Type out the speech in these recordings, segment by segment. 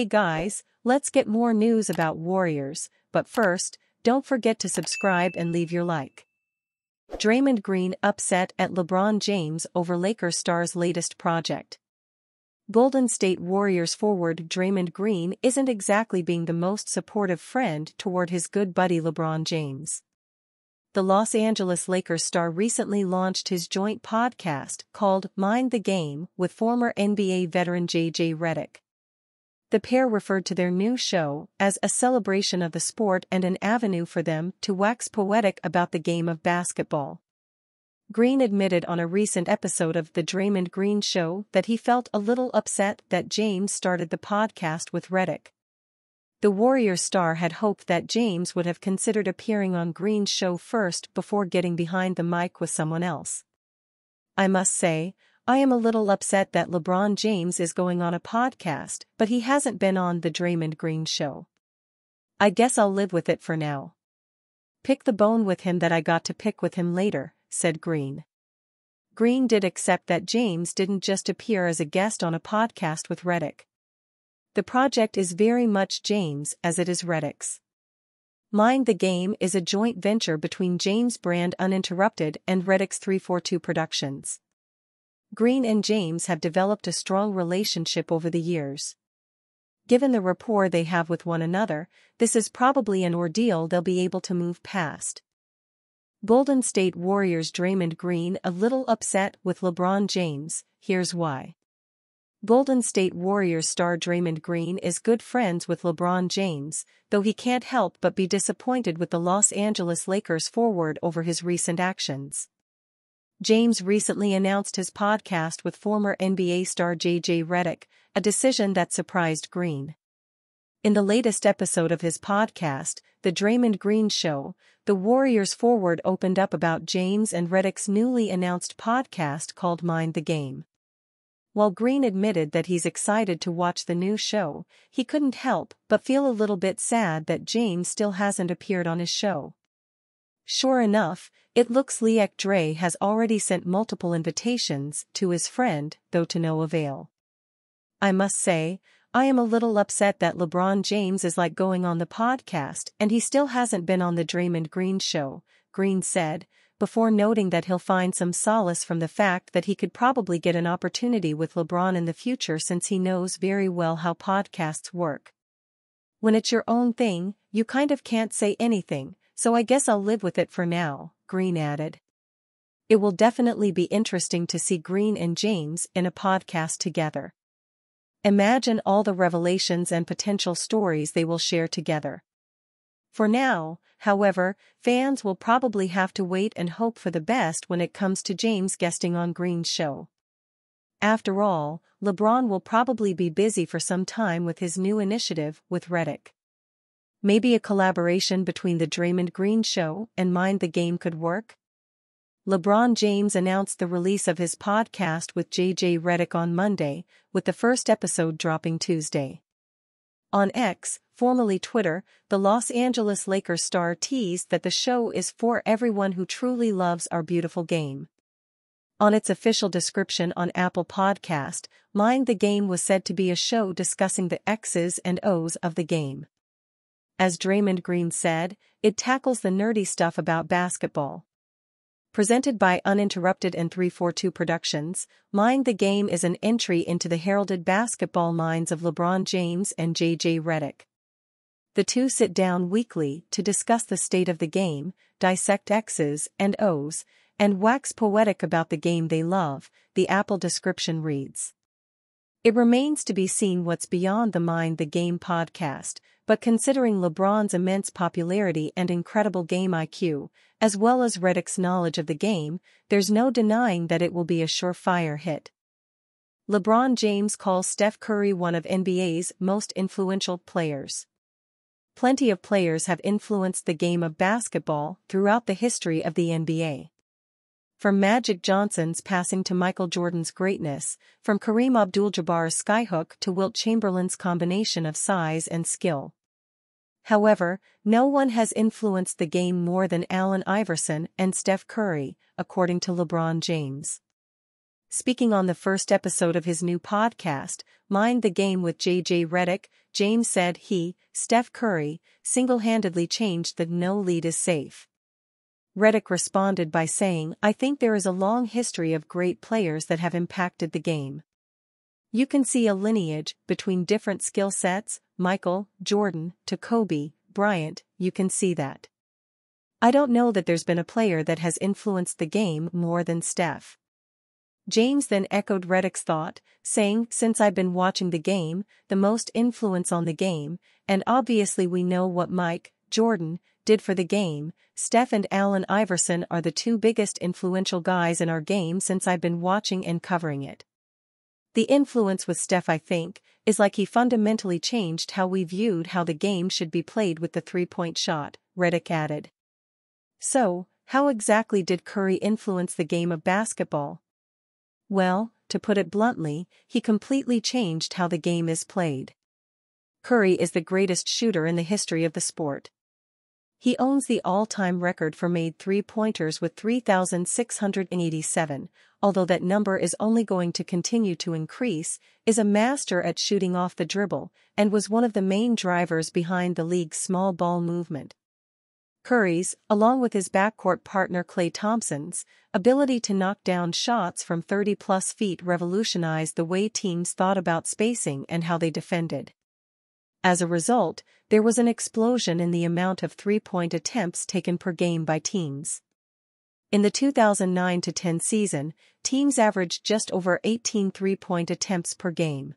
Hey guys, let's get more news about Warriors, but first, don't forget to subscribe and leave your like. Draymond Green upset at LeBron James over Lakers star's latest project. Golden State Warriors forward Draymond Green isn't exactly being the most supportive friend toward his good buddy LeBron James. The Los Angeles Lakers star recently launched his joint podcast called Mind the Game with former NBA veteran J.J. Redick. The pair referred to their new show as a celebration of the sport and an avenue for them to wax poetic about the game of basketball. Green admitted on a recent episode of The Draymond Green Show that he felt a little upset that James started the podcast with Redick. The Warriors star had hoped that James would have considered appearing on Green's show first before getting behind the mic with someone else. I must say, I am a little upset that LeBron James is going on a podcast, but he hasn't been on The Draymond Green Show. I guess I'll live with it for now. Pick the bone with him that I got to pick with him later, said Green. Green did accept that James didn't just appear as a guest on a podcast with Redick. The project is very much James as it is Redick's. Mind the Game is a joint venture between James' brand Uninterrupted and Redick's 342 Productions. Green and James have developed a strong relationship over the years. Given the rapport they have with one another, this is probably an ordeal they'll be able to move past. Golden State Warriors Draymond Green a little upset with LeBron James, here's why. Golden State Warriors star Draymond Green is good friends with LeBron James, though he can't help but be disappointed with the Los Angeles Lakers forward over his recent actions. James recently announced his podcast with former NBA star J.J. Redick, a decision that surprised Green. In the latest episode of his podcast, The Draymond Green Show, the Warriors forward opened up about James and Redick's newly announced podcast called Mind the Game. While Green admitted that he's excited to watch the new show, he couldn't help but feel a little bit sad that James still hasn't appeared on his show. Sure enough, it looks like Dre has already sent multiple invitations to his friend, though to no avail. I must say, I am a little upset that LeBron James is like going on the podcast and he still hasn't been on the Draymond Green Show, Green said, before noting that he'll find some solace from the fact that he could probably get an opportunity with LeBron in the future since he knows very well how podcasts work. When it's your own thing, you kind of can't say anything, so I guess I'll live with it for now, Green added. It will definitely be interesting to see Green and James in a podcast together. Imagine all the revelations and potential stories they will share together. For now, however, fans will probably have to wait and hope for the best when it comes to James guesting on Green's show. After all, LeBron will probably be busy for some time with his new initiative with Redick. Maybe a collaboration between the Draymond Green Show and Mind the Game could work? LeBron James announced the release of his podcast with J.J. Redick on Monday, with the first episode dropping Tuesday. On X, formerly Twitter, the Los Angeles Lakers star teased that the show is for everyone who truly loves our beautiful game. On its official description on Apple Podcast, Mind the Game was said to be a show discussing the X's and O's of the game. As Draymond Green said, it tackles the nerdy stuff about basketball. Presented by Uninterrupted and 342 Productions, Mind the Game is an entry into the heralded basketball minds of LeBron James and J.J. Redick. The two sit down weekly to discuss the state of the game, dissect X's and O's, and wax poetic about the game they love, the Apple description reads. It remains to be seen what's beyond the Mind the Game podcast, but considering LeBron's immense popularity and incredible game IQ, as well as Redick's knowledge of the game, there's no denying that it will be a surefire hit. LeBron James calls Steph Curry one of NBA's most influential players. Plenty of players have influenced the game of basketball throughout the history of the NBA. From Magic Johnson's passing to Michael Jordan's greatness, from Kareem Abdul-Jabbar's skyhook to Wilt Chamberlain's combination of size and skill. However, no one has influenced the game more than Allen Iverson and Steph Curry, according to LeBron James. Speaking on the first episode of his new podcast, Mind the Game with JJ Redick, James said Steph Curry, single-handedly changed the no lead is safe. Redick responded by saying, I think there is a long history of great players that have impacted the game. You can see a lineage between different skill sets, Michael, Jordan, to Kobe, Bryant, you can see that. I don't know that there's been a player that has influenced the game more than Steph. James then echoed Redick's thought, saying, since I've been watching the game, the most influence on the game, and obviously we know what Mike, Jordan, did for the game, Steph and Allen Iverson are the two biggest influential guys in our game since I've been watching and covering it. The influence with Steph, I think, is like he fundamentally changed how we viewed how the game should be played with the three-point shot, Redick added. So, how exactly did Curry influence the game of basketball? Well, to put it bluntly, he completely changed how the game is played. Curry is the greatest shooter in the history of the sport. He owns the all-time record for made three-pointers with 3,687, although that number is only going to continue to increase, is a master at shooting off the dribble, and was one of the main drivers behind the league's small ball movement. Curry's, along with his backcourt partner Klay Thompson's, ability to knock down shots from 30-plus feet revolutionized the way teams thought about spacing and how they defended. As a result, there was an explosion in the amount of three-point attempts taken per game by teams. In the 2009-10 season, teams averaged just over 18 three-point attempts per game.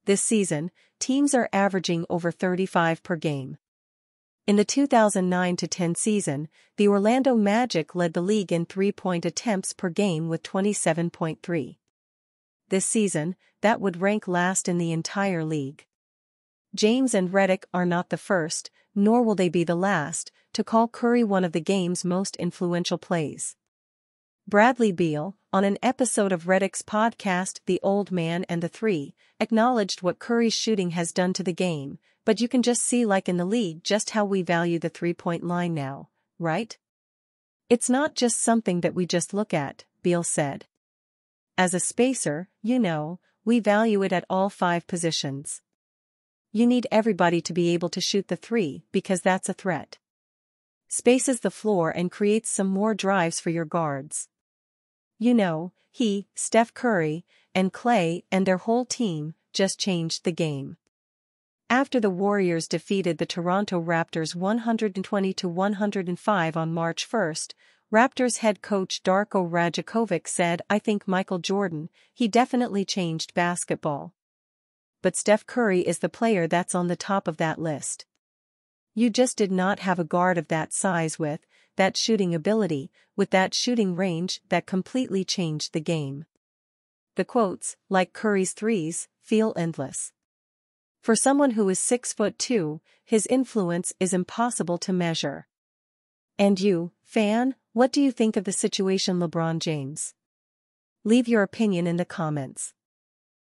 This season, teams are averaging over 35 per game. In the 2009-10 season, the Orlando Magic led the league in three-point attempts per game with 27.3. This season, that would rank last in the entire league. James and Redick are not the first, nor will they be the last, to call Curry one of the game's most influential plays. Bradley Beal, on an episode of Redick's podcast The Old Man and the Three, acknowledged what Curry's shooting has done to the game, but you can just see like in the league just how we value the three-point line now, right? It's not just something that we just look at, Beal said. As a spacer, we value it at all 5 positions. You need everybody to be able to shoot the three because that's a threat. Spaces the floor and creates some more drives for your guards. Steph Curry, and Klay and their whole team just changed the game. After the Warriors defeated the Toronto Raptors 120-105 on March 1, Raptors head coach Darko Rajakovic said, I think Michael Jordan, he definitely changed basketball. But Steph Curry is the player that's on the top of that list. You just did not have a guard of that size with that shooting ability, with that shooting range that completely changed the game. The quotes, like Curry's threes, feel endless. For someone who is 6'2", his influence is impossible to measure. And you, fan, what do you think of the situation, LeBron James? Leave your opinion in the comments.